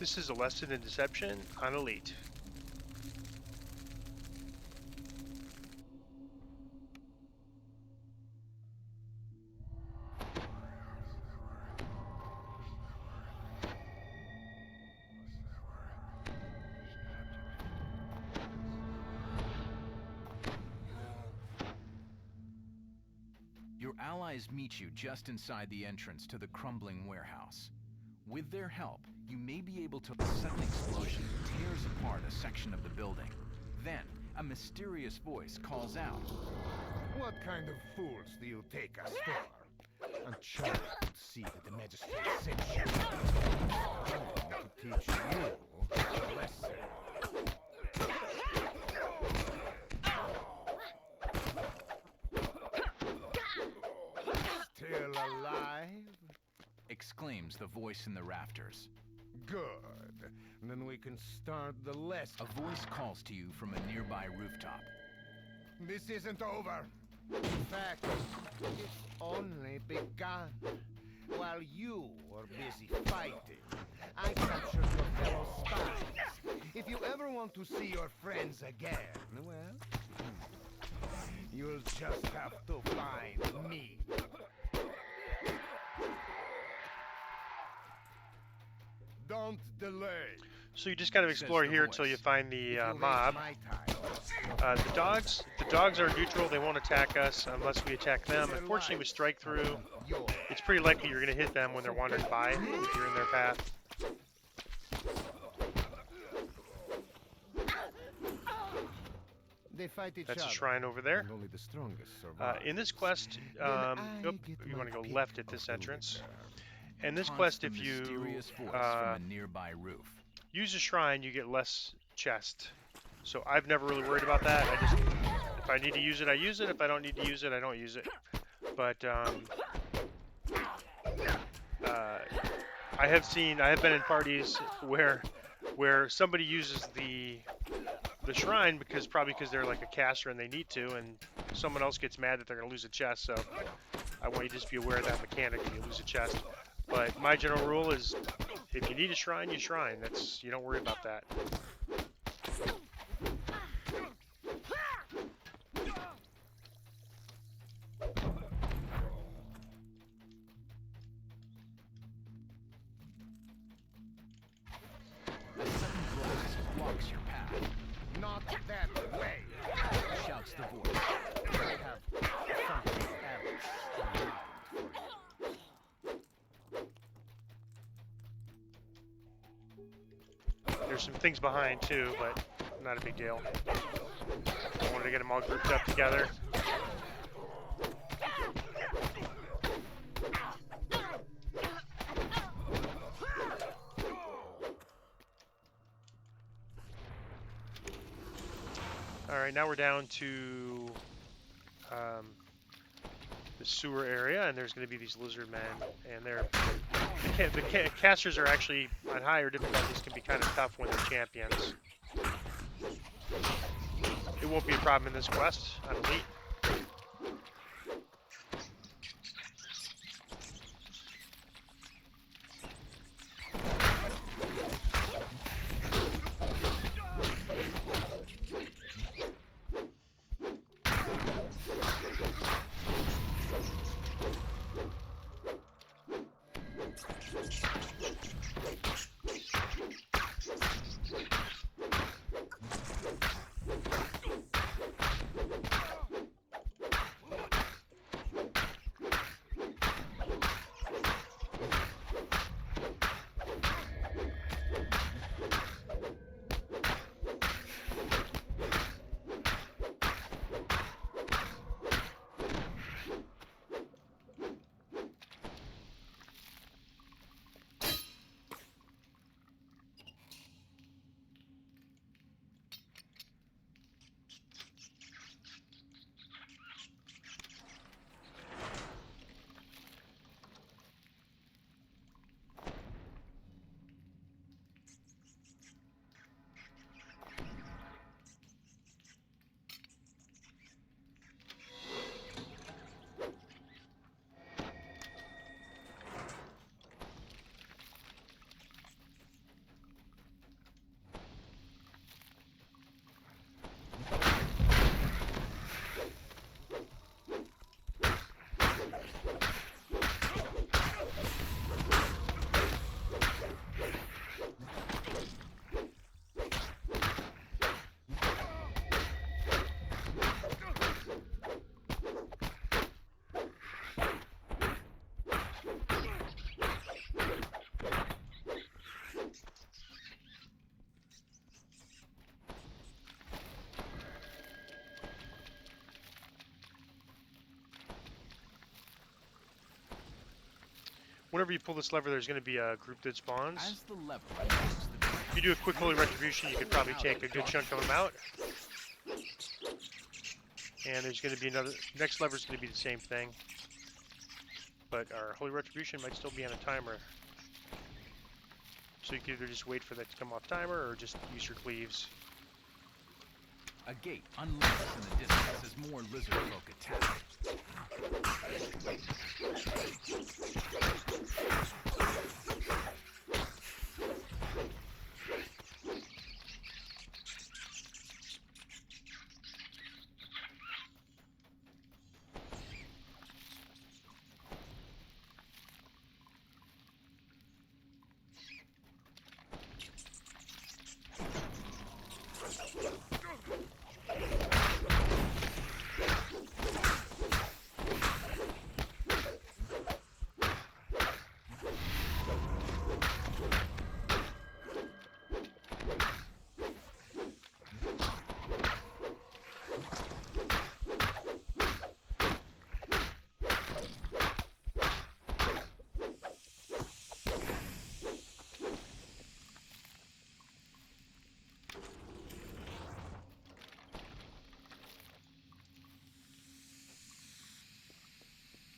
This is a lesson in deception on Elite. Your allies meet you just inside the entrance to the crumbling warehouse. With their help, you may be able to... A sudden explosion tears apart a section of the building. Then, a mysterious voice calls out. What kind of fools do you take us for? I'm trying to see that the magistrate sent you. I'm going to teach you a lesson. Still alive? Exclaims the voice in the rafters. Good. Then we can start the lesson. A voice calls to you from a nearby rooftop. This isn't over. In fact, it's only begun. While you were busy fighting, I captured your fellow spies. If you ever want to see your friends again, well, you'll just have to find me. Don't delay. So you just kind of explore here until you find the mob. The dogs are neutral. They won't attack us unless we attack them. Unfortunately, with strike through, it's pretty likely you're going to hit them when they're wandering by if you're in their path. They fight each That's a other, shrine over there. and only the strongest survive. In this quest, you want to go left at this entrance. In this Taunts quest, the if you mysterious voice from a nearby roof. use a shrine, you get less chest. So I've never really worried about that. If I need to use it, I use it. If I don't need to use it, I don't use it. But I have been in parties where somebody uses the shrine probably because they're like a caster and they need to, and someone else gets mad that they're gonna lose a chest. So I want you to just be aware of that mechanic when you lose a chest. But my general rule is, if you need a shrine, you shrine. You don't worry about that. A sudden blast blocks your path. Not that way. Shouts the voice. I have something else. There's some things behind too, but not a big deal. I wanted to get them all grouped up together. Alright, now we're down to the sewer area, and there's going to be these lizard men, and the casters are actually on higher difficulties, can be kind of tough when they're champions. It won't be a problem in this quest on Elite. whenever you pull this lever, there's going to be a group that spawns. As the lever moves the If you do a quick holy retribution, you could probably take a good chunk of them out. And there's going to be another. Next lever is going to be the same thing, but our holy retribution might still be on a timer. So you can either just wait for that to come off timer, or just use your cleaves. A gate unlocks in the distance as more lizard folk attack.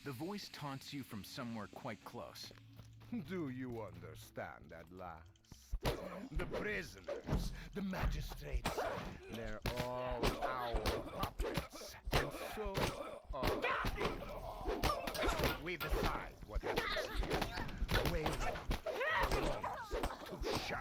The voice taunts you from somewhere quite close. Do you understand at last? The prisoners, the magistrates, they're all our puppets. And so are we. We decide what happens here. We want the ones to shine.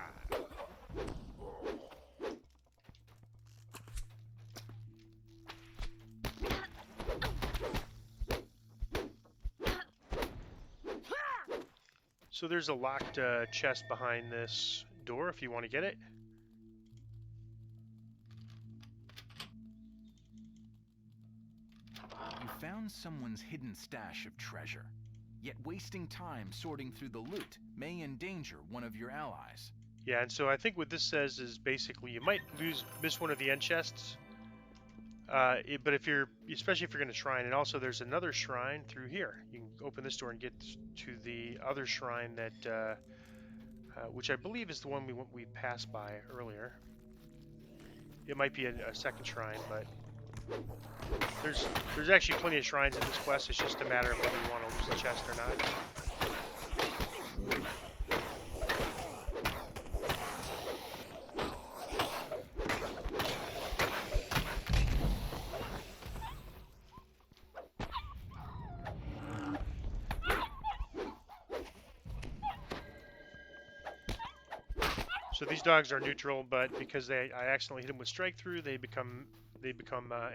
So there's a locked chest behind this door if you want to get it. You found someone's hidden stash of treasure. Yet wasting time sorting through the loot may endanger one of your allies. Yeah, and so I think what this says is basically you might miss one of the end chests. But if you're, especially if you're going to shrine, and also there's another shrine through here. You can open this door and get to the other shrine that, which I believe is the one we passed by earlier. It might be a second shrine, but there's actually plenty of shrines in this quest. It's just a matter of whether you want to lose the chest or not. So these dogs are neutral, but because I accidentally hit them with strike through, they become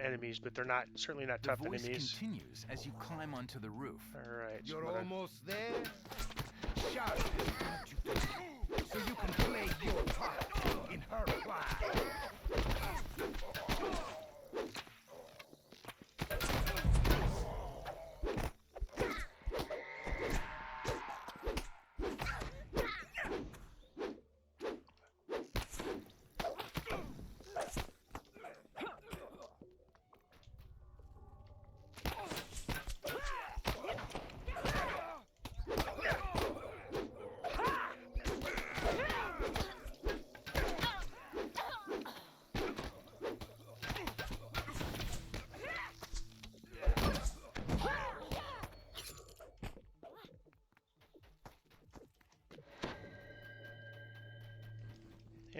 enemies, but they're certainly not tough The voice enemies. continues as you climb onto the roof. All right. You're almost there. Shout what you do, so you can play your part in her plan.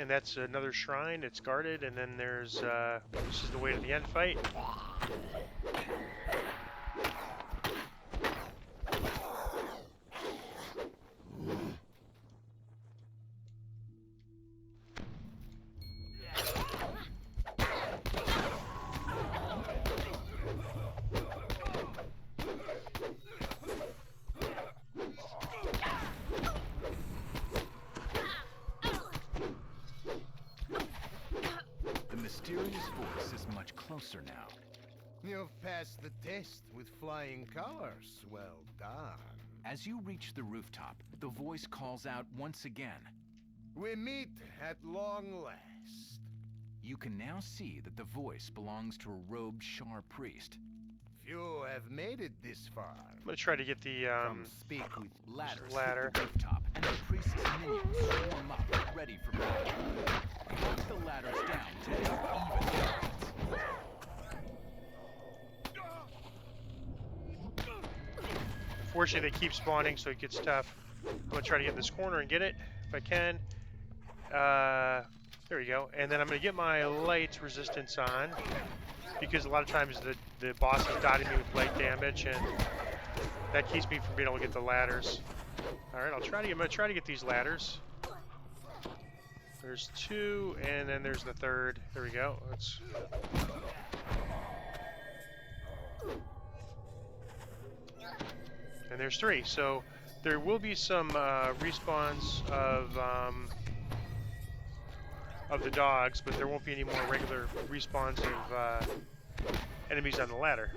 And that's another shrine. It's guarded, and then there's this is the way to the end fight. Closer now. You've passed the test with flying colors. Well done. As you reach the rooftop, the voice calls out once again. We meet at long last. You can now see that the voice belongs to a robed Shar priest. You have made it this far. I'm gonna try to get the Come speak with Ladders ladder. hit the rooftop, and the priest's minions swarm up, ready for battle. Knock the ladders down to make even targets. Unfortunately, they keep spawning, so it gets tough. I'm gonna try to get in this corner and get it if I can. There we go. And then I'm gonna get my light resistance on, because a lot of times the boss is dotting me with light damage, and that keeps me from being able to get the ladders. All right, I'm gonna try to get these ladders. There's two, and then there's the third. There we go. And there's three. So there will be some respawns of the dogs, but there won't be any more regular respawns of enemies on the ladder.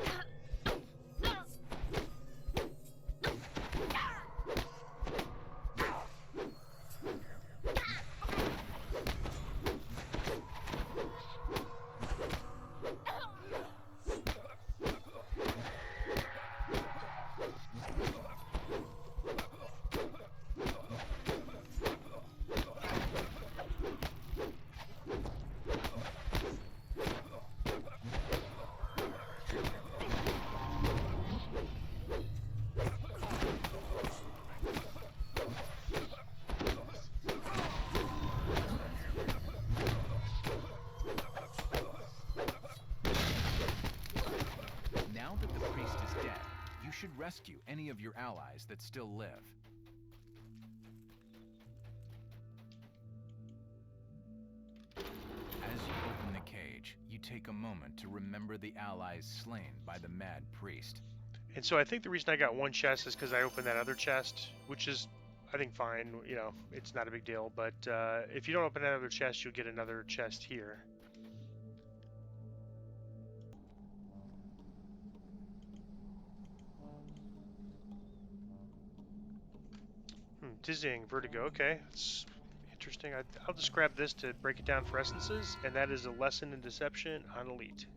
Now that the priest is dead, you should rescue any of your allies that still live. As you open the cage, you take a moment to remember the allies slain by the mad priest. And so I think the reason I got one chest is because I opened that other chest, which is, I think, fine. You know, it's not a big deal. But if you don't open that other chest, you'll get another chest here. Dizzying vertigo. Okay, that's interesting. I'll just grab this to break it down for essences, and that is a lesson in deception on Elite.